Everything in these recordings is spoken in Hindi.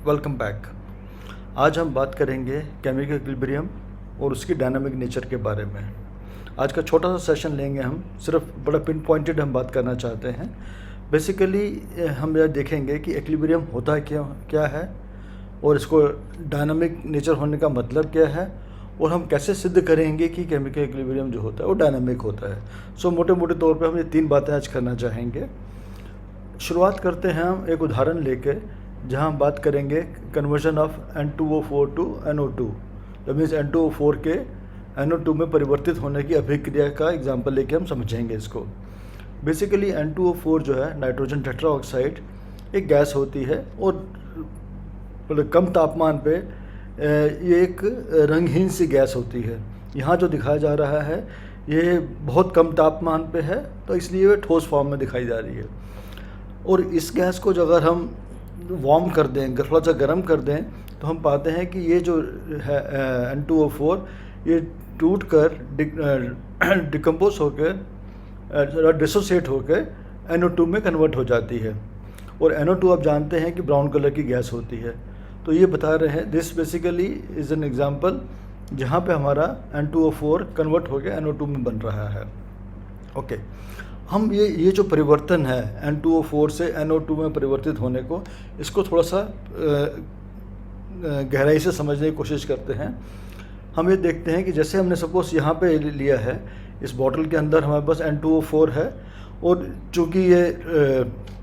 Welcome back. आज हम बात करेंगे केमिकल इक्विलिब्रियम और उसकी डायनामिक नेचर के बारे में। आज का छोटा सा सेशन लेंगे हम, सिर्फ बड़ा पिन पॉइंटेड हम बात करना चाहते हैं। बेसिकली हम यह देखेंगे कि इक्विलिब्रियम होता क्या है और इसको डायनामिक नेचर होने का मतलब क्या है और हम कैसे सिद्ध करेंगे कि केमिकल इक्विलिब्रियम जो होता है वो डायनामिक होता है। मोटे मोटे तौर पे हम ये 3 बातें आज करना चाहेंगे। शुरुआत करते हैं हम एक उदाहरण लेके, जहां हम बात करेंगे conversion of N2O4 to NO2। That means N2O4 के NO2 में परिवर्तित होने की अभिक्रिया का एग्जांपल लेके हम समझेंगे इसको। बेसिकली N2O4 जो है नाइट्रोजन टेट्राऑक्साइड एक गैस होती है और कम तापमान पे ये एक रंगहीन सी गैस होती है। यहाँ जो दिखाया जा रहा है ये बहुत कम तापमान पे है, तो इसलिए ये ठोस फॉर्म में दिखाई जा रही है। और इस गैस को जो अगर हम वार्म कर दें, थोड़ा सा गर्म कर दें, तो हम पाते हैं कि ये जो है N2O4 ये टूट कर डिकम्पोज होकर डिसोसिएट होकर NO2 में कन्वर्ट हो जाती है। और NO2 आप जानते हैं कि ब्राउन कलर की गैस होती है। तो ये बता रहे हैं this basically is an example जहाँ पे हमारा N2O4 कन्वर्ट होकर NO2 में बन रहा है। ओके, हम ये जो परिवर्तन है N2O4 से NO2 में परिवर्तित होने को, इसको थोड़ा सा गहराई से समझने की कोशिश करते हैं। हम ये देखते हैं कि जैसे हमने सपोज यहाँ पे लिया है, इस बॉटल के अंदर हमारे पास N2O4 है और चूँकि ये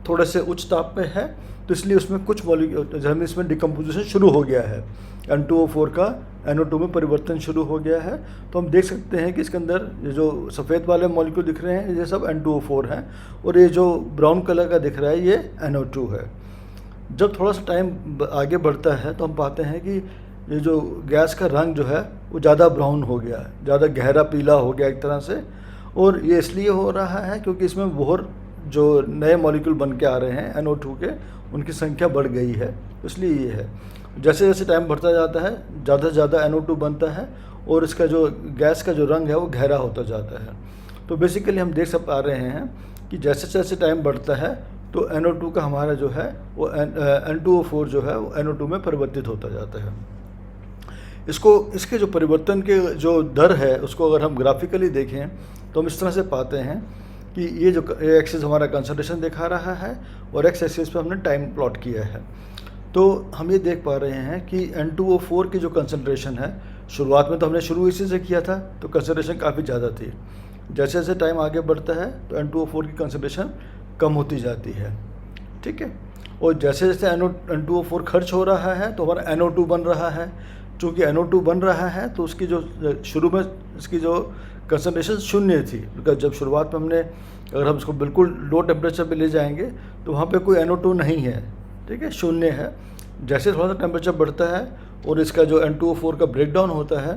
थोड़े से उच्च ताप पे है, तो इसलिए उसमें कुछ मॉलिक्यूल इसमें डिकम्पोजिशन शुरू हो गया है। N2O4 का NO2 में परिवर्तन शुरू हो गया है। तो हम देख सकते हैं कि इसके अंदर ये जो सफ़ेद वाले मॉलिक्यूल दिख रहे हैं ये सब N2O4 हैं और ये जो ब्राउन कलर का दिख रहा है ये NO2 है। जब थोड़ा सा टाइम आगे बढ़ता है तो हम पाते हैं कि ये जो गैस का रंग जो है वो ज़्यादा ब्राउन हो गया, ज़्यादा गहरा पीला हो गया एक तरह से। और ये इसलिए हो रहा है क्योंकि इसमें और जो नए मॉलिक्यूल बन के आ रहे हैं NO2 के, उनकी संख्या बढ़ गई है, इसलिए ये है। जैसे जैसे टाइम बढ़ता जाता है ज़्यादा से ज़्यादा NO2 बनता है और इसका जो गैस का जो रंग है वो गहरा होता जाता है। तो बेसिकली हम देख पा रहे हैं कि जैसे जैसे टाइम बढ़ता है तो NO2 का हमारा जो है वो N2O4 जो है वो NO2 में परिवर्तित होता जाता है। इसके जो परिवर्तन के जो दर है उसको अगर हम ग्राफिकली देखें तो हम इस तरह से पाते हैं कि ये जो एक्सिस हमारा कंसंट्रेशन दिखा रहा है और एक्स एक्सिस पे हमने टाइम प्लॉट किया है। तो हम ये देख पा रहे हैं कि N2O4 की जो कंसंट्रेशन है, शुरुआत में तो हमने शुरू इसी से किया था तो कंसंट्रेशन काफ़ी ज़्यादा थी। जैसे जैसे टाइम आगे बढ़ता है तो N2O4 की कंसंट्रेशन कम होती जाती है, ठीक है। और जैसे जैसे N2O4 खर्च हो रहा है तो हमारा NO2 बन रहा है। चूँकि NO2 बन रहा है तो उसकी जो शुरू में इसकी जो कंसंट्रेशन शून्य थी, बिकॉज जब शुरुआत में हमने अगर हम इसको बिल्कुल लो टेम्परेचर पे ले जाएंगे तो वहाँ पे कोई NO2 नहीं है, ठीक है, शून्य है। जैसे थोड़ा सा टेम्परेचर बढ़ता है और इसका जो N2O4 का ब्रेकडाउन होता है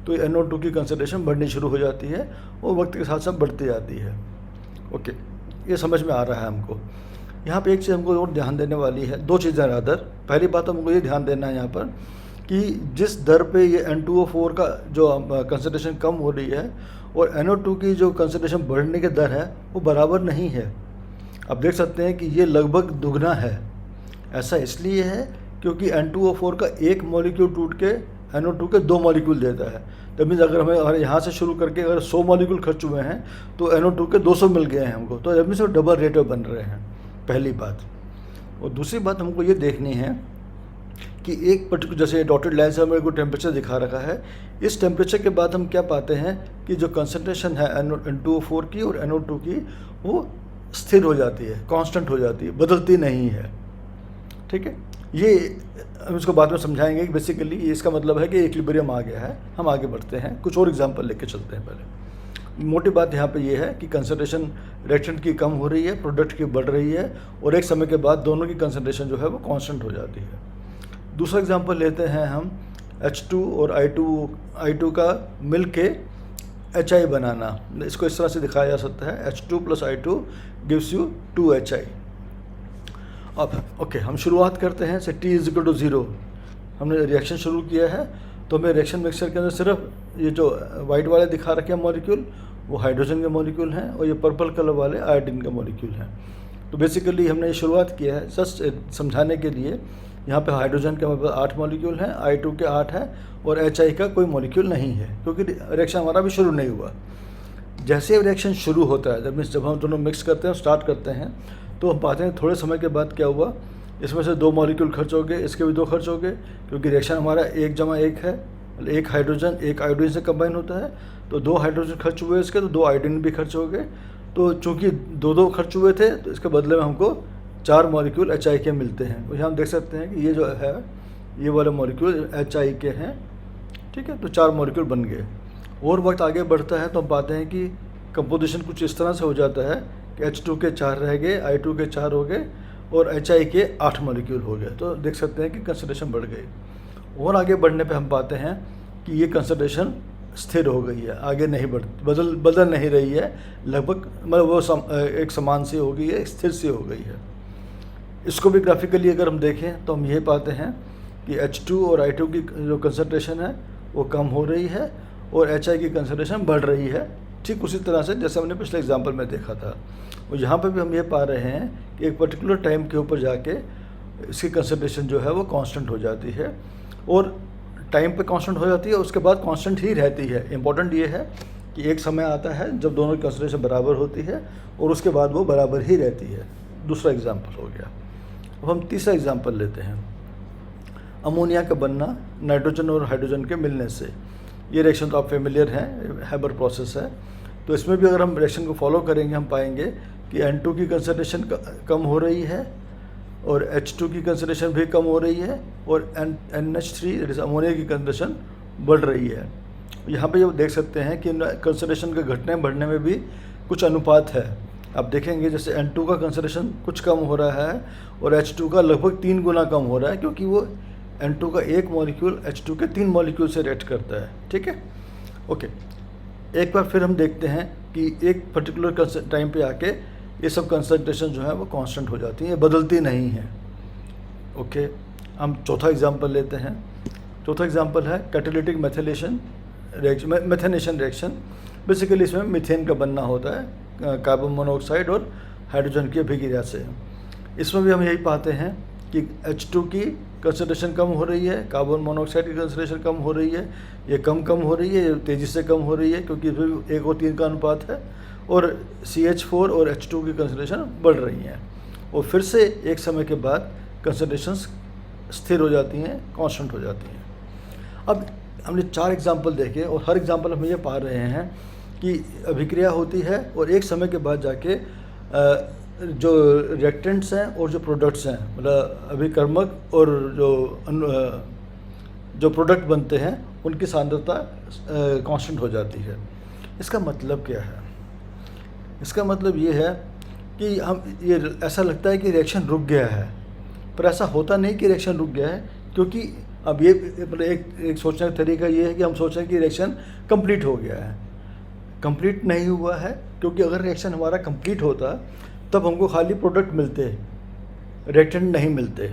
तो NO2 की कंसंट्रेशन बढ़नी शुरू हो जाती है और वक्त के साथ साथ बढ़ती जाती है। ओके, ये समझ में आ रहा है हमको। यहाँ पे एक चीज़ हमको और ध्यान देने वाली है, 2 चीज़ें रादर। पहली बात हमको ये ध्यान देना है यहाँ पर कि जिस दर पे ये N2O4 का जो कंसंट्रेशन कम हो रही है और NO2 की जो कंसंट्रेशन बढ़ने की दर है वो बराबर नहीं है। आप देख सकते हैं कि ये लगभग दुगना है। ऐसा इसलिए है क्योंकि N2O4 का एक मॉलिक्यूल टूट के NO2 के 2 मॉलिक्यूल देता है। दैट मीन्स अगर यहाँ से शुरू करके अगर 100 मॉलिक्यूल खर्च हुए हैं तो NO2 के 200 मिल गए हैं हमको, तो दैट मीन्स वो डबल रेट में बन रहे हैं, पहली बात। और दूसरी बात हमको ये देखनी है कि एक पर्टिकुलर, जैसे डॉटेड लाइन से हमें कोई टेम्परेचर दिखा रखा है, इस टेम्परेचर के बाद हम क्या पाते हैं कि जो कंसंट्रेशन है N2O4 की और NO2 की वो स्थिर हो जाती है, कांस्टेंट हो जाती है, बदलती नहीं है, ठीक है। ये हम इसको बाद में समझाएंगे कि बेसिकली इसका मतलब है कि इक्विलिब्रियम आ गया है। हम आगे बढ़ते हैं, कुछ और एग्जांपल लेके चलते हैं। पहले मोटी बात यहाँ पे ये है कि कंसंट्रेशन रिएक्टेंट की कम हो रही है, प्रोडक्ट की बढ़ रही है और एक समय के बाद दोनों की कंसंट्रेशन जो है वो कांस्टेंट हो जाती है। दूसरा एग्जांपल लेते हैं हम H2 और I2 का मिल के HI बनाना। इसको इस तरह से दिखाया जा सकता है, H2 + I2 gives you 2HI। अब ओके, हम शुरुआत करते हैं से T = 0। हमने रिएक्शन शुरू किया है तो हमें रिएक्शन मिक्सचर के अंदर सिर्फ ये जो वाइट वाले दिखा रखे हैं मॉलिक्यूल वो हाइड्रोजन के मॉलिक्यूल हैं और ये पर्पल कलर वाले आयोडीन के मॉलिक्यूल हैं। तो बेसिकली हमने ये शुरुआत किया है जस्ट समझाने के लिए यहाँ पे हाइड्रोजन के हमारे पास 8 मॉलिक्यूल हैं, I2 के 8 हैं और HI का कोई मॉलिक्यूल नहीं है, क्योंकि रिएक्शन हमारा अभी शुरू नहीं हुआ। जैसे रिएक्शन शुरू होता है, जब हम दोनों मिक्स करते हैं, स्टार्ट करते हैं, तो हम पाते हैं थोड़े समय के बाद क्या हुआ, इसमें से 2 मॉलिक्यूल खर्च हो गए, इसके भी 2 खर्च हो गए, क्योंकि रिएक्शन हमारा 1 जमा 1 है, 1 हाइड्रोजन 1 आयोडीन से कंबाइन होता है, तो 2 हाइड्रोजन खर्च हुए इसके, तो 2 आयोडीन भी खर्च हो गए। तो चूँकि 2-2 खर्च हुए थे, तो इसके बदले में हमको 4 मॉलिक्यूल HI के मिलते हैं। तो यहाँ हम देख सकते हैं कि ये जो है, ये वाले मॉलिक्यूल HI के हैं, ठीक है। तो 4 मॉलिक्यूल बन गए। और वक्त आगे बढ़ता है तो हम पाते हैं कि कंपोजिशन कुछ इस तरह से हो जाता है कि H2 के 4 रह गए, I2 के 4 हो गए और HI के 8 मॉलिक्यूल हो गए। तो देख सकते हैं कि कंसंट्रेशन बढ़ गई। और आगे बढ़ने पे हम पाते हैं कि ये कंसंट्रेशन स्थिर हो गई है, आगे नहीं बदल नहीं रही है, लगभग मतलब वो एक समान सी हो गई है, स्थिर सी हो गई है। इसको भी ग्राफिकली अगर हम देखें तो हम ये पाते हैं कि H2 और I2 की जो कंसंट्रेशन है वो कम हो रही है और HI की कंसंट्रेशन बढ़ रही है, ठीक उसी तरह से जैसे हमने पिछले एग्जाम्पल में देखा था। और यहाँ पे भी हम ये पा रहे हैं कि एक पर्टिकुलर टाइम के ऊपर जाके इसकी कंसंट्रेशन जो है वो कांस्टेंट हो जाती है, और टाइम पे कांस्टेंट हो जाती है, उसके बाद कांस्टेंट ही रहती है। इंपॉर्टेंट ये है कि एक समय आता है जब दोनों की कंसंट्रेशन बराबर होती है और उसके बाद वो बराबर ही रहती है। दूसरा एग्जाम्पल हो गया। अब हम तीसरा एग्जाम्पल लेते हैं, अमोनिया का बनना नाइट्रोजन और हाइड्रोजन के मिलने से। ये रिएक्शन तो आप फेमिलियर हैं, हैबर प्रोसेस है। तो इसमें भी अगर हम रिएक्शन को फॉलो करेंगे, हम पाएंगे कि N2 की कंसंट्रेशन कम हो रही है और H2 की कंसंट्रेशन भी कम हो रही है और NH3 अमोनिया की कंसंट्रेशन बढ़ रही है। यहाँ पे जब देख सकते हैं कि कंसंट्रेशन के घटने बढ़ने में भी कुछ अनुपात है। आप देखेंगे जैसे N2 का कंसंट्रेशन कुछ कम हो रहा है और H2 का लगभग 3 गुना कम हो रहा है, क्योंकि वो N2 का 1 मॉलिक्यूल H2 के 3 मॉलिक्यूल से रिएक्ट करता है, ठीक है। ओके, एक बार फिर हम देखते हैं कि एक पर्टिकुलर टाइम पे आके ये सब कंसंट्रेशन जो है वो कांस्टेंट हो जाती हैं, बदलती नहीं हैं। ओके, हम चौथा एग्जांपल लेते हैं। चौथा एग्जांपल है catalytic methylation reaction, methanation reaction. Basically इसमें मीथेन का बनना होता है कार्बन मोनोऑक्साइड और हाइड्रोजन की अभिक्रिया से। इसमें भी हम यही पाते हैं कि H2 की कंसंट्रेशन कम हो रही है, कार्बन मोनोऑक्साइड की कंसंट्रेशन कम हो रही है, ये कम हो रही है, ये तेज़ी से कम हो रही है, क्योंकि इसमें 1 और 3 का अनुपात है, और CH4 और H2 की कंसंट्रेशन बढ़ रही हैं। और फिर से एक समय के बाद कंसंट्रेशंस स्थिर हो जाती हैं, कांस्टेंट हो जाती हैं। अब हमने 4 एग्जाम्पल देखे और हर एग्जाम्पल हम ये पा रहे हैं कि अभिक्रिया होती है और एक समय के बाद जाके जो रिएक्टेंट्स हैं और जो प्रोडक्ट्स हैं, मतलब अभिकर्मक और जो प्रोडक्ट बनते हैं उनकी सांद्रता कांस्टेंट हो जाती है। इसका मतलब क्या है? इसका मतलब ये है कि ये ऐसा लगता है कि रिएक्शन रुक गया है, पर ऐसा होता नहीं कि रिएक्शन रुक गया है, क्योंकि अब ये मतलब एक सोचने का तरीका ये है कि हम सोचें कि रिएक्शन कंप्लीट हो गया है। कंप्लीट नहीं हुआ है, क्योंकि अगर रिएक्शन हमारा कंप्लीट होता तब हमको खाली प्रोडक्ट मिलते, रिएक्टेंट नहीं मिलते।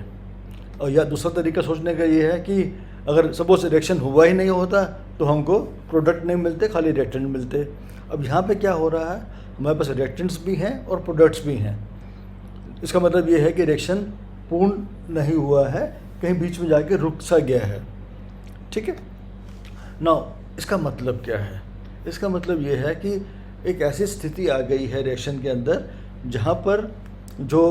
और या दूसरा तरीका सोचने का ये है कि अगर सपोज रिएक्शन हुआ ही नहीं होता तो हमको प्रोडक्ट नहीं मिलते, खाली रिएक्टेंट मिलते। अब यहाँ पे क्या हो रहा है, हमारे पास रिएक्टेंट्स भी हैं और प्रोडक्ट्स भी हैं। इसका मतलब ये है कि रिएक्शन पूर्ण नहीं हुआ है, कहीं बीच में जाके रुक सा गया है, ठीक है। नाउ इसका मतलब क्या है? इसका मतलब ये है कि एक ऐसी स्थिति आ गई है रिएक्शन के अंदर जहाँ पर जो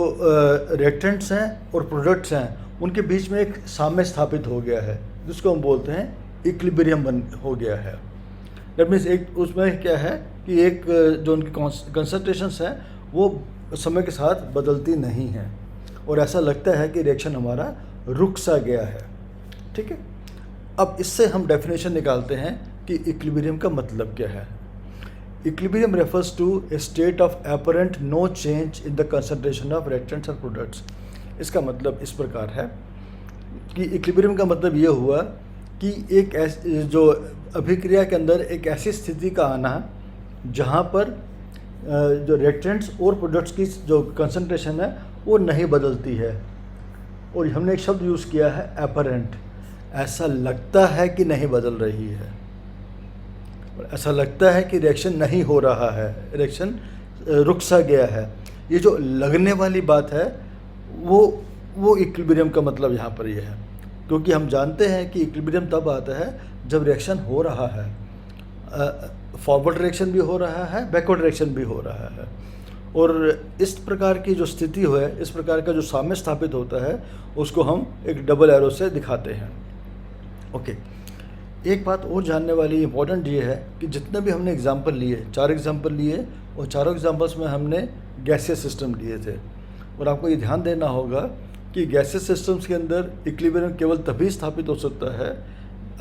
रिएक्टेंट्स हैं और प्रोडक्ट्स हैं उनके बीच में एक साम्य स्थापित हो गया है, जिसको हम बोलते हैं इक्विलिब्रियम हो गया है। दैट मीन्स एक उसमें क्या है कि एक जो उनकी कंसंट्रेशंस हैं वो समय के साथ बदलती नहीं हैं और ऐसा लगता है कि रिएक्शन हमारा रुक सा गया है, ठीक है। अब इससे हम डेफिनेशन निकालते हैं कि इक्विलिब्रियम का मतलब क्या है। Equilibrium refers to a state of apparent no change in the concentration of reactants and products। इसका मतलब इस प्रकार है कि इक्विलिब्रियम का मतलब ये हुआ कि एक जो अभिक्रिया के अंदर एक ऐसी स्थिति का आना जहाँ पर जो रिएक्टेंट्स और प्रोडक्ट्स की जो कंसंट्रेशन है वो नहीं बदलती है। और हमने एक शब्द यूज़ किया है एपरेंट, ऐसा लगता है कि नहीं बदल रही है, ऐसा लगता है कि रिएक्शन नहीं हो रहा है, रिएक्शन रुक सा गया है। ये जो लगने वाली बात है वो वो इक्विलिब्रियम का मतलब यहाँ पर ये है, क्योंकि हम जानते हैं कि इक्विलिब्रियम तब आता है जब रिएक्शन हो रहा है, फॉरवर्ड रिएक्शन भी हो रहा है, बैकवर्ड रिएक्शन भी हो रहा है, और इस प्रकार की जो स्थिति है, इस प्रकार का जो साम्य स्थापित होता है, उसको हम एक डबल एरो से दिखाते हैं। ओके, एक बात और जानने वाली इम्पोर्टेंट ये है कि जितने भी हमने एग्जाम्पल लिए, 4 एग्जाम्पल लिए, और चारों एग्जाम्पल्स में हमने गैसियस सिस्टम लिए थे, और आपको ये ध्यान देना होगा कि गैसियस सिस्टम्स के अंदर इक्विलिब्रियम केवल तभी स्थापित हो सकता है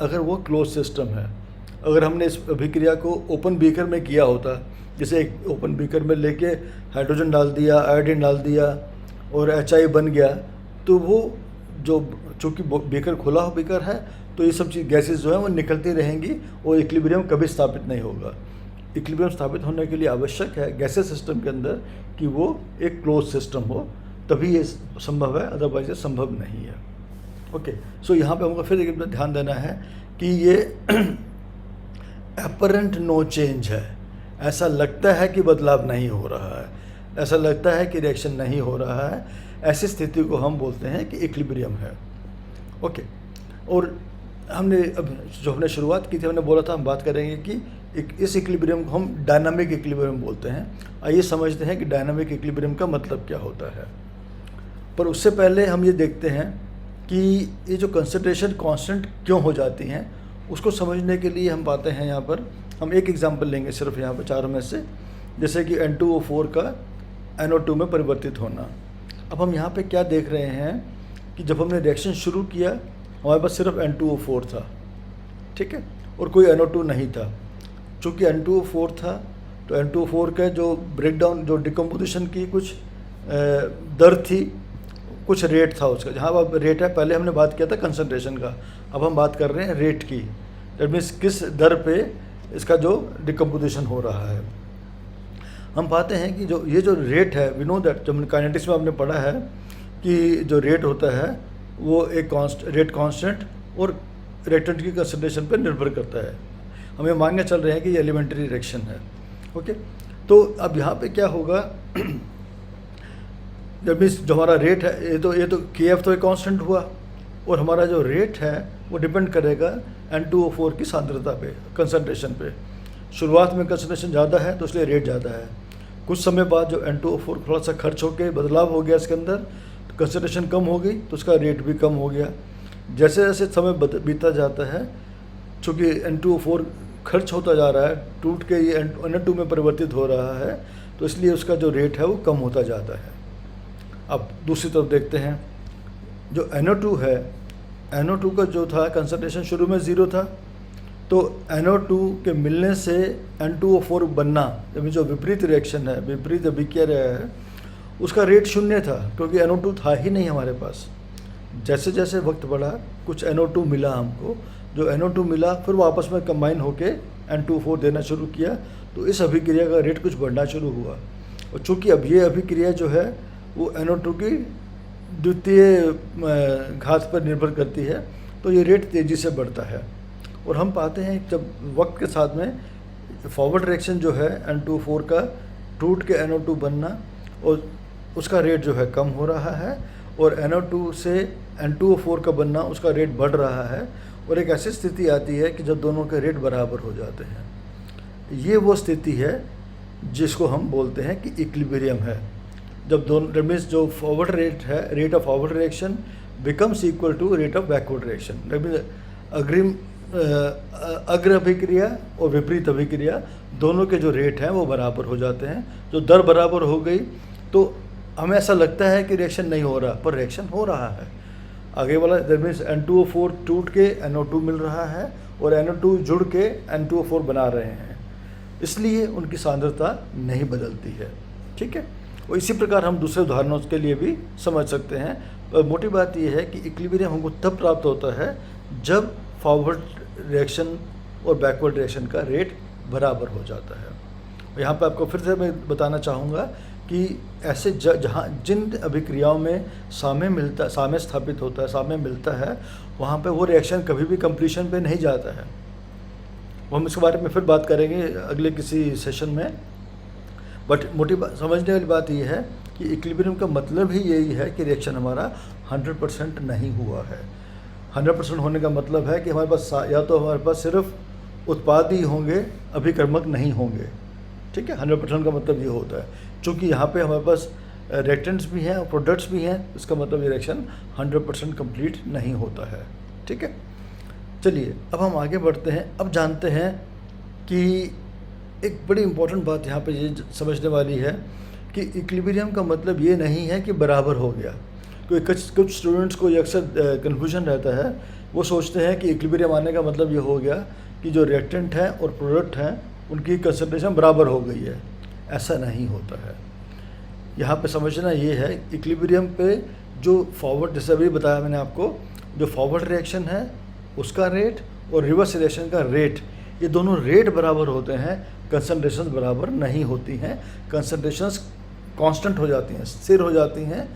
अगर वो क्लोज सिस्टम है। अगर हमने इस अभिक्रिया को ओपन बीकर में किया होता, जैसे एक ओपन बीकर में लेके हाइड्रोजन डाल दिया, आयोडीन डाल दिया और HI बन गया, तो वो जो चूँकि बीकर खुला हुआ बीकर है, तो ये सब चीज़ गैसेस जो है वो निकलती रहेंगी और इक्विलिब्रियम कभी स्थापित नहीं होगा। इक्विलिब्रियम स्थापित होने के लिए आवश्यक है गैसेस सिस्टम के अंदर कि वो एक क्लोज सिस्टम हो, तभी ये संभव है, अदरवाइज ये संभव नहीं है। ओके, सो यहाँ पे हमको फिर एक ध्यान देना है कि ये अपरेंट नो चेंज है, ऐसा लगता है कि बदलाव नहीं हो रहा है, ऐसा लगता है कि रिएक्शन नहीं हो रहा है, ऐसी स्थिति को हम बोलते हैं कि इक्विलिब्रियम है। ओके, और हमने अब जो हमने शुरुआत की थी, हमने बोला था हम बात करेंगे कि इस इक्विलिब्रियम को हम डायनामिक इक्विलिब्रियम बोलते हैं। आइए समझते हैं कि डायनामिक इक्विलिब्रियम का मतलब क्या होता है। पर उससे पहले हम ये देखते हैं कि ये जो कंसंट्रेशन कांस्टेंट क्यों हो जाती हैं, उसको समझने के लिए हम पाते हैं यहाँ पर, हम एक एग्जांपल लेंगे सिर्फ यहाँ पर चारों में से, जैसे कि N2O4 का NO2 में परिवर्तित होना। अब हम यहाँ पे क्या देख रहे हैं कि जब हमने रिएक्शन शुरू किया हमारे पास सिर्फ N2O4 था, ठीक है, और कोई NO2 नहीं था। चूँकि N2O4 था तो N2O4 का जो ब्रेकडाउन, जो डिकम्पोजिशन की कुछ दर थी, कुछ रेट था उसका। जहाँ अब रेट है, पहले हमने बात किया था कंसंट्रेशन का, अब हम बात कर रहे हैं रेट की। दैट मीन्स किस दर पे इसका जो डिकम्पोजिशन हो रहा है। हम पाते हैं कि जो ये जो रेट है, वी नो दैट, जब काइनेटिक्स में हमने पढ़ा है कि जो रेट होता है वो एक रेट कांस्टेंट और रिएक्टेंट की कंसंट्रेशन पर निर्भर करता है। हम ये मान के चल रहे हैं कि ये एलिमेंट्री रिएक्शन है। ओके, तो अब यहाँ पे क्या होगा, जब इस जो हमारा रेट है, ये तो Kf तो एक कांस्टेंट हुआ, और हमारा जो रेट है वो डिपेंड करेगा N2O4 की सांद्रता पे, कंसंट्रेशन पे। शुरुआत में कंसंट्रेशन ज़्यादा है तो इसलिए रेट ज़्यादा है। कुछ समय बाद जो N2O4 थोड़ा सा खर्च होकर बदलाव हो गया इसके अंदर, तो कंसंट्रेशन कम हो गई तो उसका रेट भी कम हो गया। जैसे जैसे समय बीता जाता है, चूँकि N2O4 खर्च होता जा रहा है, टूट के ये NO2 में परिवर्तित हो रहा है, तो इसलिए उसका जो रेट है वो कम होता जाता है। अब दूसरी तरफ देखते हैं, जो NO2 है, NO2 का जो था कंसंट्रेशन शुरू में 0 था, तो NO2 के मिलने से N2O4 बनना, यानी जो विपरीत रिएक्शन है, विपरीत अभिक्रिया है, उसका रेट 0 था, क्योंकि NO2 था ही नहीं हमारे पास। जैसे जैसे वक्त बढ़ा, कुछ NO2 मिला हमको, जो NO2 मिला फिर वो आपस में कंबाइन होके N2O4 देना शुरू किया, तो इस अभिक्रिया का रेट कुछ बढ़ना शुरू हुआ। और चूँकि अब ये अभिक्रिया जो है वो NO2 की द्वितीय घात पर निर्भर करती है, तो ये रेट तेज़ी से बढ़ता है। और हम पाते हैं जब वक्त के साथ में फॉरवर्ड रिएक्शन जो है N2O4 का टूट के NO2 बनना, और उसका रेट जो है कम हो रहा है, और NO2 से N2O4 का बनना, उसका रेट बढ़ रहा है, और एक ऐसी स्थिति आती है कि जब दोनों के रेट बराबर हो जाते हैं। ये वो स्थिति है जिसको हम बोलते हैं कि इक्विलिब्रियम है। जब दोनों मीन्स जो फॉरवर्ड रेट है, rate of forward reaction becomes equal to rate of backward reaction. That means अग्र अभिक्रिया और विपरीत अभिक्रिया दोनों के जो रेट हैं वो बराबर हो जाते हैं। जो दर बराबर हो गई तो हमें ऐसा लगता है कि रिएक्शन नहीं हो रहा, पर रिएक्शन हो रहा है। आगे वाला दैट मीन्स N2O4 टूट के NO2 मिल रहा है, और NO2 जुड़ के N2O4 बना रहे हैं, इसलिए उनकी सांद्रता नहीं बदलती है। ठीक है, और इसी प्रकार हम दूसरे उदाहरणों के लिए भी समझ सकते हैं। पर मोटी बात यह है कि इक्विलिब्रियम हमको तब प्राप्त होता है जब फॉरवर्ड रिएक्शन और बैकवर्ड रिएक्शन का रेट बराबर हो जाता है। यहाँ पे आपको फिर से मैं बताना चाहूँगा कि ऐसे जहाँ जिन अभिक्रियाओं में साम्य स्थापित होता है, साम्य मिलता है, वहाँ पे वो रिएक्शन कभी भी कंप्लीशन पे नहीं जाता है। हम इसके बारे में फिर बात करेंगे अगले किसी सेशन में। बट मोटी समझने वाली बात यह है कि इक्विलिब्रियम का मतलब ही यही है कि रिएक्शन हमारा 100% नहीं हुआ है। 100% होने का मतलब है कि हमारे पास या तो हमारे पास सिर्फ उत्पाद ही होंगे, अभिकर्मक नहीं होंगे। ठीक है, 100% का मतलब ये होता है। चूँकि यहाँ पे हमारे पास रिएक्टेंट्स भी हैं और प्रोडक्ट्स भी हैं, इसका मतलब ये रिएक्शन 100% कंप्लीट नहीं होता है। ठीक है, चलिए अब हम आगे बढ़ते हैं। अब जानते हैं कि एक बड़ी इम्पोर्टेंट बात यहाँ पे ये समझने वाली है कि इक्विलिब्रियम का मतलब ये नहीं है कि बराबर हो गया। क्योंकि कुछ स्टूडेंट्स को ये अक्सर कन्फ्यूजन रहता है, वो सोचते हैं कि इक्विलिब्रियम आने का मतलब ये हो गया कि जो रिएक्टेंट हैं और प्रोडक्ट हैं उनकी कंसंट्रेशन बराबर हो गई है। ऐसा नहीं होता है। यहाँ पे समझना ये है, इक्विलिब्रियम पे जो फॉरवर्ड, जैसे अभी बताया मैंने आपको, जो फॉरवर्ड रिएक्शन है उसका रेट और रिवर्स रिएक्शन का रेट, ये दोनों रेट बराबर होते हैं, कंसंट्रेशंस बराबर नहीं होती हैं। कंसंट्रेशंस कांस्टेंट हो जाती हैं, स्थिर हो जाती हैं,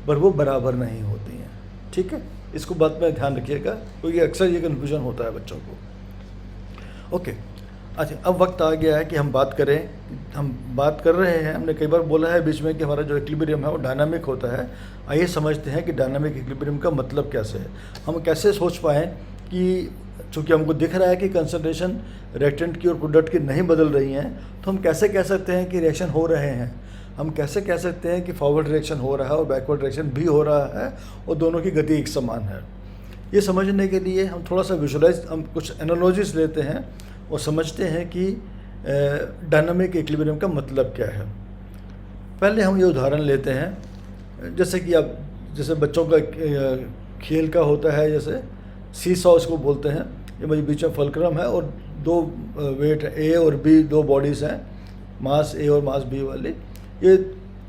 पर वो बराबर नहीं होती हैं। ठीक है, इसको बात में ध्यान रखिएगा क्योंकि अक्सर ये कन्फ्यूजन होता है बच्चों को। ओके, अच्छा अब वक्त आ गया है कि हम बात करें। हम बात कर रहे हैं, हमने कई बार बोला है बीच में कि हमारा जो इक्विलिब्रियम है वो डायनामिक होता है। आइए समझते हैं कि डायनामिक इक्विलिब्रियम का मतलब कैसे है। हम कैसे सोच पाएँ कि चूँकि हमको दिख रहा है कि कंसंट्रेशन रिएक्टेंट की और प्रोडक्ट की नहीं बदल रही हैं, तो हम कैसे कह सकते हैं कि रिएक्शन हो रहे हैं। हम कैसे कह सकते हैं कि फॉरवर्ड रिएक्शन हो रहा है और बैकवर्ड रिएक्शन भी हो रहा है और दोनों की गति एक समान है। ये समझने के लिए हम थोड़ा सा विजुलाइज, हम कुछ एनालॉजीज लेते हैं और समझते हैं कि डायनामिक इक्विलिब्रियम का मतलब क्या है। पहले हम ये उदाहरण लेते हैं, जैसे कि अब जैसे बच्चों का खेल का होता है, जैसे सी सॉ इसको बोलते हैं। ये मुझे बीच में फलक्रम है और दो वेट ए और बी, दो बॉडीज़ हैं, मास ए और मास बी वाली। ये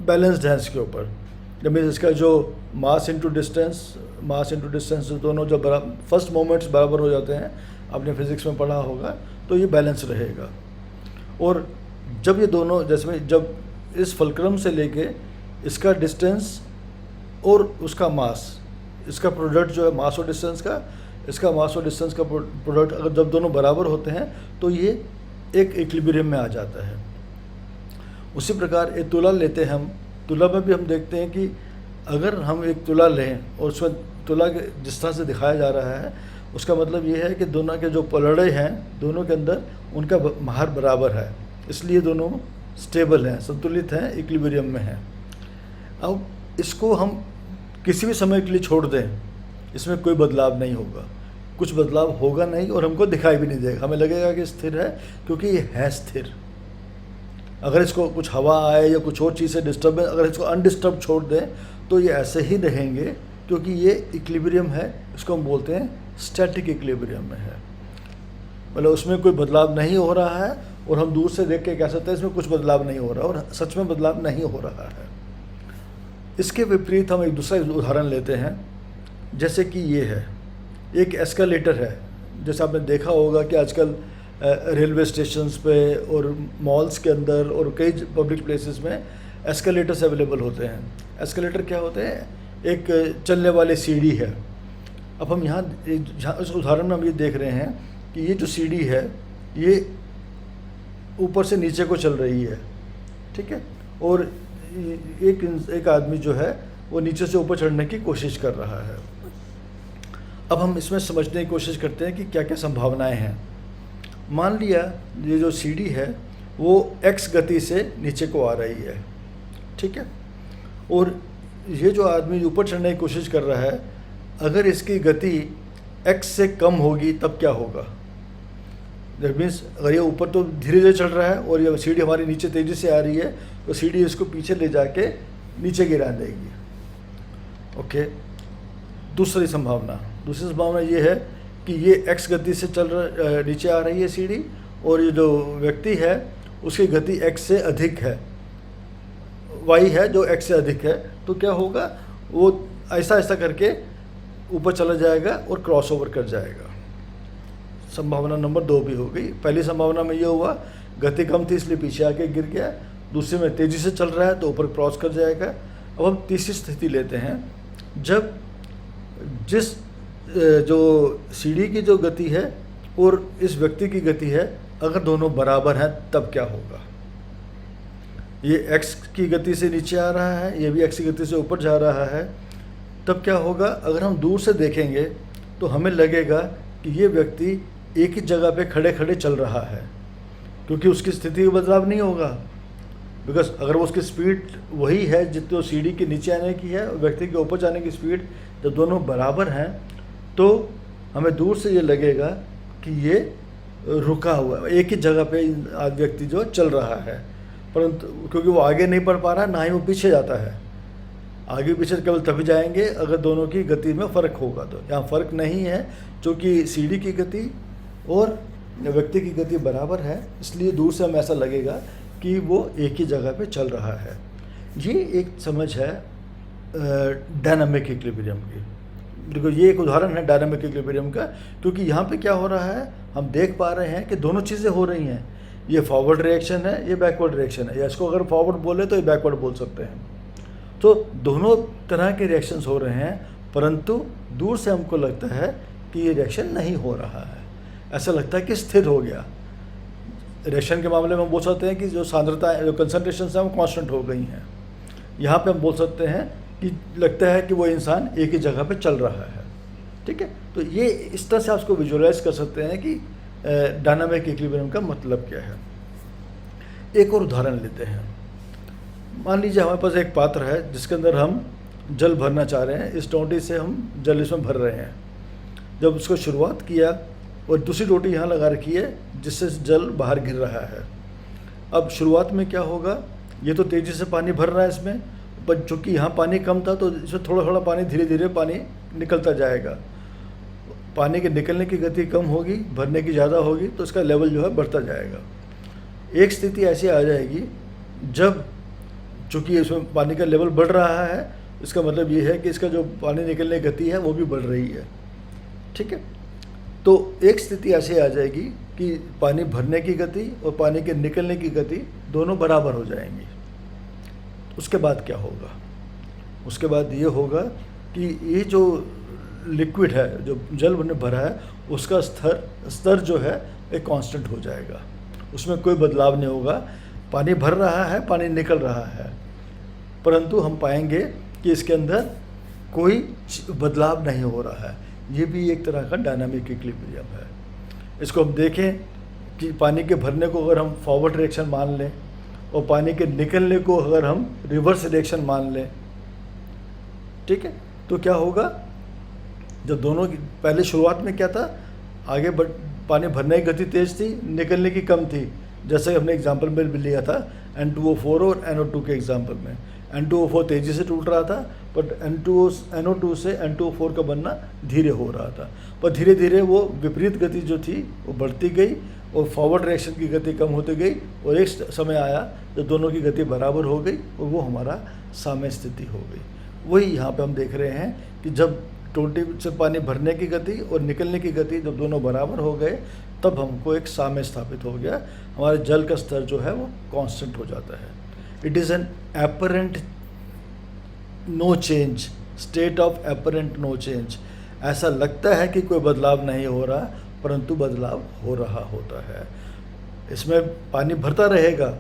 बैलेंस्ड है इसके ऊपर। जब मीन्स इसका जो मास इंटू डिस्टेंस दोनों जब फर्स्ट मोमेंट्स बराबर हो जाते हैं, आपने फिज़िक्स में पढ़ा होगा, तो ये बैलेंस रहेगा। और जब ये दोनों, जैसे जब इस फलक्रम से लेके इसका डिस्टेंस और उसका मास, इसका प्रोडक्ट जो है मास और डिस्टेंस का, इसका मास और डिस्टेंस का प्रोडक्ट अगर जब दोनों बराबर होते हैं तो ये एक इक्विलिब्रियम में आ जाता है। उसी प्रकार एक तुला लेते हैं हम। तुला में भी हम देखते हैं कि अगर हम एक तुला लें और उसमें तुला के जिस तरह से दिखाया जा रहा है, उसका मतलब ये है कि दोनों के जो पलड़े हैं, दोनों के अंदर उनका भार बराबर है, इसलिए दोनों स्टेबल हैं, संतुलित हैं, इक्विलिब्रियम में हैं। अब इसको हम किसी भी समय के लिए छोड़ दें, इसमें कोई बदलाव नहीं होगा, कुछ बदलाव होगा नहीं और हमको दिखाई भी नहीं देगा। हमें लगेगा कि स्थिर है क्योंकि ये है स्थिर। अगर इसको कुछ हवा आए या कुछ और चीज़ से डिस्टर्ब, अगर इसको अनडिस्टर्ब छोड़ दें तो ये ऐसे ही रहेंगे, क्योंकि ये इक्विलिब्रियम है। इसको हम बोलते हैं स्टैटिक इक्विलिब्रियम में है, मतलब उसमें कोई बदलाव नहीं हो रहा है और हम दूर से देख के कह सकते हैं इसमें कुछ बदलाव नहीं हो रहा और सच में बदलाव नहीं हो रहा है। इसके विपरीत हम एक दूसरा उदाहरण लेते हैं, जैसे कि ये है, एक एस्केलेटर है। जैसे आपने देखा होगा कि आजकल रेलवे स्टेशंस पे और मॉल्स के अंदर और कई पब्लिक प्लेसेस में एस्केलेटर्स अवेलेबल होते हैं। एस्केलेटर क्या होते हैं? एक चलने वाली सीढ़ी है। अब हम यहाँ इस उदाहरण में हम ये देख रहे हैं कि ये जो सीढ़ी है ये ऊपर से नीचे को चल रही है, ठीक है, और एक आदमी जो है वो नीचे से ऊपर चढ़ने की कोशिश कर रहा है। अब हम इसमें समझने की कोशिश करते हैं कि क्या क्या संभावनाएं हैं। मान लिया ये जो सीढ़ी है वो x गति से नीचे को आ रही है, ठीक है, और ये जो आदमी ऊपर चढ़ने की कोशिश कर रहा है, अगर इसकी गति x से कम होगी तब क्या होगा? दैट मीन्स अगर ये ऊपर तो धीरे धीरे चढ़ रहा है और ये सीढ़ी हमारी नीचे तेज़ी से आ रही है, तो सीढ़ी इसको पीछे ले जाके नीचे गिरा देगी। ओके, दूसरी संभावना ये है कि ये x गति से नीचे आ रही है सीढ़ी और ये जो व्यक्ति है उसकी गति x से अधिक है, y है जो x से अधिक है, तो क्या होगा? वो ऐसा ऐसा करके ऊपर चला जाएगा और क्रॉस ओवर कर जाएगा। संभावना नंबर 2 भी हो गई। पहली संभावना में ये हुआ गति कम थी इसलिए पीछे आके गिर गया, दूसरे में तेज़ी से चल रहा है तो ऊपर क्रॉस कर जाएगा। अब हम तीसरी स्थिति लेते हैं, जब जिस जो सीढ़ी की जो गति है और इस व्यक्ति की गति है अगर दोनों बराबर हैं तब क्या होगा? ये x की गति से नीचे आ रहा है, ये भी x की गति से ऊपर जा रहा है, तब क्या होगा, अगर हम दूर से देखेंगे तो हमें लगेगा कि ये व्यक्ति एक ही जगह पे खड़े खड़े चल रहा है, क्योंकि उसकी स्थिति में बदलाव नहीं होगा। बिकॉज अगर वो उसकी स्पीड वही है जितनी सीढ़ी के नीचे आने की है और व्यक्ति के ऊपर जाने की स्पीड, जब दोनों बराबर हैं तो हमें दूर से ये लगेगा कि ये रुका हुआ है, एक ही जगह पे व्यक्ति जो चल रहा है। परंतु क्योंकि वो आगे नहीं बढ़ पा रहा, ना ही वो पीछे जाता है। आगे पीछे केवल तभी जाएंगे अगर दोनों की गति में फ़र्क होगा। तो यहाँ फ़र्क नहीं है, क्योंकि सीढ़ी की गति और व्यक्ति की गति बराबर है, इसलिए दूर से हमें ऐसा लगेगा कि वो एक ही जगह पे चल रहा है। ये एक समझ है डायनामिक इक्विलिब्रियम की। देखो ये एक उदाहरण है डायनामिक इक्विलिब्रियम का, क्योंकि यहाँ पे क्या हो रहा है, हम देख पा रहे हैं कि दोनों चीज़ें हो रही हैं। ये फॉरवर्ड रिएक्शन है, ये बैकवर्ड रिएक्शन है, या इसको अगर फॉरवर्ड बोले तो ये बैकवर्ड बोल सकते हैं। तो दोनों तरह के रिएक्शंस हो रहे हैं, परंतु दूर से हमको लगता है कि ये रिएक्शन नहीं हो रहा है, ऐसा लगता है कि स्थिर हो गया। रिएक्शन के मामले में हम बोल सकते हैं कि जो सांद्रता जो कंसंट्रेशन है वो कांस्टेंट हो गई हैं। यहाँ पे हम बोल सकते हैं कि लगता है कि वो इंसान एक ही जगह पे चल रहा है। ठीक है, तो ये इस तरह से आप उसको विजुअलाइज कर सकते हैं कि डायनामिक इक्विलिब्रियम का मतलब क्या है। एक और उदाहरण लेते हैं। मान लीजिए हमारे पास एक पात्र है जिसके अंदर हम जल भरना चाह रहे हैं, इस टोंटी से हम जल इसमें भर रहे हैं। जब उसको शुरुआत किया और दूसरी टोंटी यहाँ लगा रखी है जिससे जल बाहर गिर रहा है। अब शुरुआत में क्या होगा, ये तो तेज़ी से पानी भर रहा है इसमें, पर चूँकि यहाँ पानी कम था तो इसमें थोड़ा थोड़ा पानी धीरे धीरे पानी निकलता जाएगा। पानी के निकलने की गति कम होगी, भरने की ज़्यादा होगी, तो इसका लेवल जो है बढ़ता जाएगा। एक स्थिति ऐसी आ जाएगी जब चूँकि इसमें पानी का लेवल बढ़ रहा है, इसका मतलब ये है कि इसका जो पानी निकलने की गति है वो भी बढ़ रही है। ठीक है, तो एक स्थिति ऐसी आ जाएगी कि पानी भरने की गति और पानी के निकलने की गति दोनों बराबर हो जाएंगी। उसके बाद क्या होगा, उसके बाद ये होगा कि ये जो लिक्विड है, जो जल ने भरा है, उसका स्तर जो है एक कांस्टेंट हो जाएगा, उसमें कोई बदलाव नहीं होगा। पानी भर रहा है, पानी निकल रहा है, परंतु हम पाएंगे कि इसके अंदर कोई बदलाव नहीं हो रहा है। ये भी एक तरह का डायनामिक इक्विलिब्रियम है। इसको हम देखें कि पानी के भरने को अगर हम फॉरवर्ड रिएक्शन मान लें और पानी के निकलने को अगर हम रिवर्स रिएक्शन मान लें, ठीक है, तो क्या होगा, जब दोनों की पहले शुरुआत में क्या था, आगे पानी भरने की गति तेज़ थी, निकलने की कम थी, जैसे हमने एग्जाम्पल में भी लिया था N2O4 और NO2 के एग्जाम्पल में। N2O4 तेज़ी से टूट रहा था, बट NO2 से N2O4 का बनना धीरे हो रहा था। पर धीरे धीरे वो विपरीत गति जो थी वो बढ़ती गई और फॉरवर्ड रिएक्शन की गति कम होती गई, और एक समय आया जब दोनों की गति बराबर हो गई और वो हमारा साम्य स्थिति हो गई। वही यहाँ पे हम देख रहे हैं कि जब टोंटी से पानी भरने की गति और निकलने की गति जब दोनों बराबर हो गए, तब हमको एक साम्य स्थापित हो गया, हमारे जल का स्तर जो है वो कांस्टेंट हो जाता है। It is an apparent no change, state of apparent no change. ऐसा लगता है कि कोई बदलाव नहीं हो रहा, परंतु बदलाव हो रहा होता है। इसमें पानी भरता रहेगा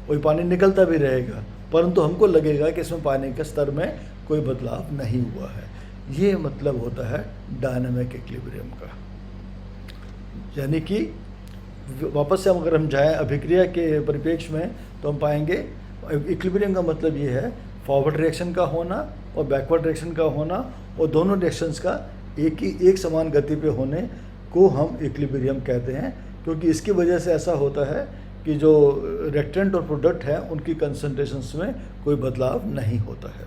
और पानी निकलता भी रहेगा, परंतु हमको लगेगा कि इसमें पानी के स्तर में कोई बदलाव नहीं हुआ है। ये मतलब होता है डायनामिक इक्विलिब्रियम का। यानी कि वापस से अगर हम जाएं अभिक्रिया के परिप्रेक्ष्य में, तो हम पाएंगे इक्विलिब्रियम का मतलब ये है फॉरवर्ड रिएक्शन का होना और बैकवर्ड रिएक्शन का होना, और दोनों रिएक्शंस का एक समान गति पे होने को हम इक्विलिब्रियम कहते हैं, क्योंकि इसकी वजह से ऐसा होता है कि जो रिएक्टेंट और प्रोडक्ट है उनकी कंसंट्रेशंस में कोई बदलाव नहीं होता है।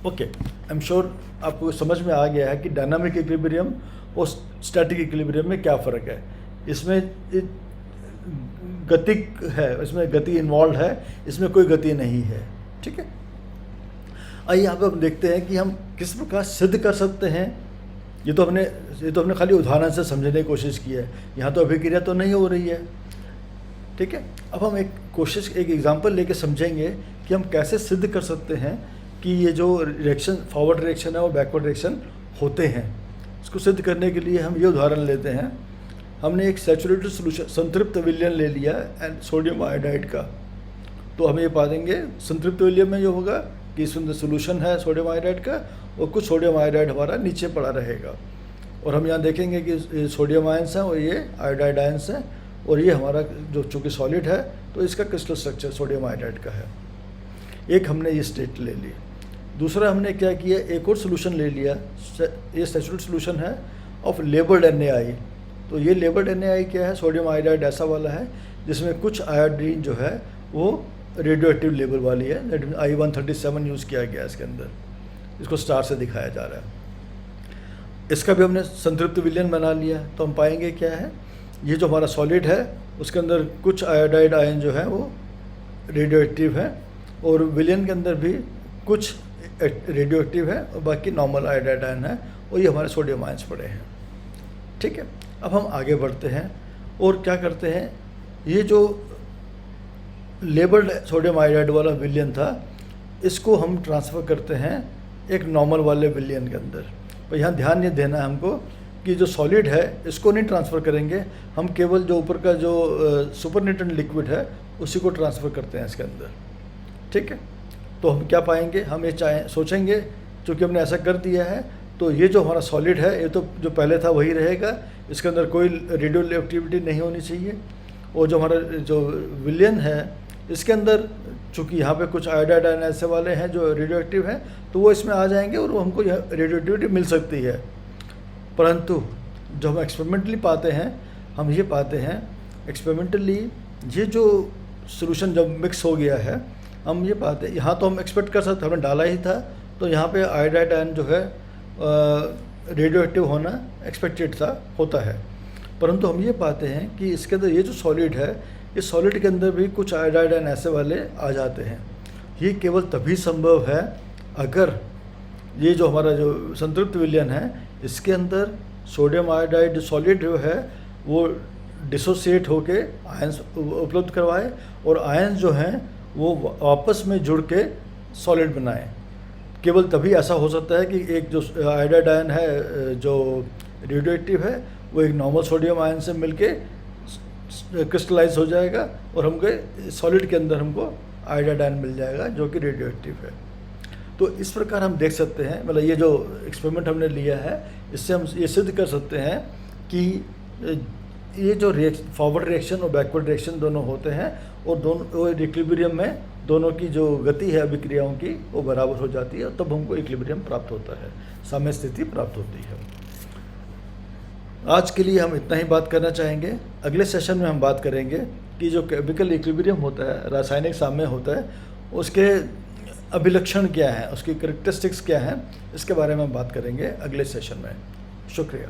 ओके, आई एम श्योर आपको समझ में आ गया है कि डायनामिक इक्विलिब्रियम और स्टैटिक इक्विलिब्रियम में क्या फ़र्क है। इसमें गति है, इसमें गति इन्वॉल्व है, इसमें कोई गति नहीं है। ठीक है, आइए यहाँ पे हम देखते हैं कि हम किस प्रकार सिद्ध कर सकते हैं। ये तो हमने खाली उदाहरण से समझने की कोशिश की है, यहाँ तो अभिक्रिया तो नहीं हो रही है। ठीक है, अब हम एक एग्जांपल लेके समझेंगे कि हम कैसे सिद्ध कर सकते हैं कि ये जो रिएक्शन फॉरवर्ड रिएक्शन है और बैकवर्ड रिएक्शन होते हैं। इसको सिद्ध करने के लिए हम ये उदाहरण लेते हैं। हमने एक सैचुरेटेड सोल्यूशन, संतृप्त विलयन ले लिया सोडियम आयोडाइड का, तो हम ये पा देंगे संतृप्त विलियम में जो होगा कि इसमें सोल्यूशन है सोडियम आयोडाइड का, और कुछ सोडियम आयोडाइड हमारा नीचे पड़ा रहेगा। और हम यहाँ देखेंगे कि सोडियम आयंस हैं और ये आयोडाइड आयंस हैं, और ये हमारा जो चूँकि सॉलिड है तो इसका क्रिस्टल स्ट्रक्चर सोडियम आयोडाइड का है। एक हमने ये स्टेट ले ली। दूसरा हमने क्या किया, एक और सोल्यूशन ले लिया, ये सैचुरेटेड सोल्यूशन है ऑफ लेबल्ड NaI। तो ये लेबल्ड NaI क्या है, सोडियम आयोडाइड ऐसा वाला है जिसमें कुछ आयोडीन जो है वो रेडियो एक्टिव लेबल वाली है, I-137 यूज़ किया गया इसके अंदर, इसको स्टार से दिखाया जा रहा है। इसका भी हमने संतृप्त विलयन बना लिया। तो हम पाएंगे क्या है, ये जो हमारा सॉलिड है उसके अंदर कुछ आयोडाइड आयन जो है वो रेडियो एक्टिव है, और विलयन के अंदर भी कुछ रेडियो एक्टिव है और बाकी नॉर्मल आयोडाइड आयन है, और ये हमारे सोडियम आयंस पड़े हैं। ठीक है, अब हम आगे बढ़ते हैं और क्या करते हैं, ये जो लेबल्ड सोडियम आयोडाइड वाला विलयन था इसको हम ट्रांसफ़र करते हैं एक नॉर्मल वाले विलयन के अंदर। पर यहाँ ध्यान ये देना है हमको कि जो सॉलिड है इसको नहीं ट्रांसफ़र करेंगे, हम केवल जो ऊपर का जो सुपरनेटेंट लिक्विड है उसी को ट्रांसफ़र करते हैं इसके अंदर। ठीक है, तो हम क्या पाएंगे, हम ये सोचेंगे चूँकि हमने ऐसा कर दिया है तो ये जो हमारा सॉलिड है ये तो जो पहले था वही रहेगा, इसके अंदर कोई रेडियो एक्टिविटी नहीं होनी चाहिए। और जो हमारा जो विलयन है इसके अंदर चूँकि यहाँ पे कुछ आयोडाइड आयन ऐसे वाले हैं जो रेडियो एक्टिव हैं, तो वो इसमें आ जाएंगे और वो हमको रेडियो एक्टिविटी मिल सकती है। परंतु जो हम एक्सपेरिमेंटली पाते हैं, हम ये पाते हैं एक्सपेरिमेंटली ये जो सोल्यूशन जब मिक्स हो गया है, हम ये पाते हैं, यहाँ तो हम एक्सपेक्ट कर सकते, हमने डाला ही था तो यहाँ पे आयोडाइड आयन जो है रेडियो एक्टिव होना एक्सपेक्टेड था, होता है। परंतु हम ये पाते हैं कि इसके अंदर ये जो सॉलिड है, इस सॉलिड के अंदर भी कुछ आयोडाइड आयन ऐसे वाले आ जाते हैं। ये केवल तभी संभव है अगर ये जो हमारा जो संतृप्त विलयन है इसके अंदर सोडियम आयोडाइड सॉलिड जो है वो डिसोसिएट होके आयंस उपलब्ध करवाए, और आयंस जो हैं वो आपस में जुड़ के सॉलिड बनाए। केवल तभी ऐसा हो सकता है कि एक जो आयोडाइड आयन है जो रेडियो एक्टिव है वो एक नॉर्मल सोडियम आयन से मिलके क्रिस्टलाइज हो जाएगा और हमको सॉलिड के अंदर हमको आयोडाइड आयन मिल जाएगा जो कि रेडियो एक्टिव है। तो इस प्रकार हम देख सकते हैं, मतलब ये जो एक्सपेरिमेंट हमने लिया है इससे हम ये सिद्ध कर सकते हैं कि ये जो फॉरवर्ड रिएक्शन और बैकवर्ड रिएक्शन दोनों होते हैं, और दोनों इक्विलिब्रियम में दोनों की जो गति है अभिक्रियाओं की वो बराबर हो जाती है, तब हमको इक्विलिब्रियम प्राप्त होता है, साम्य स्थिति प्राप्त होती है। आज के लिए हम इतना ही बात करना चाहेंगे। अगले सेशन में हम बात करेंगे कि जो केमिकल इक्विलिब्रियम होता है, रासायनिक साम्य होता है, उसके अभिलक्षण क्या है, उसकी कैरेक्टरिस्टिक्स क्या हैं, इसके बारे में हम बात करेंगे अगले सेशन में। शुक्रिया।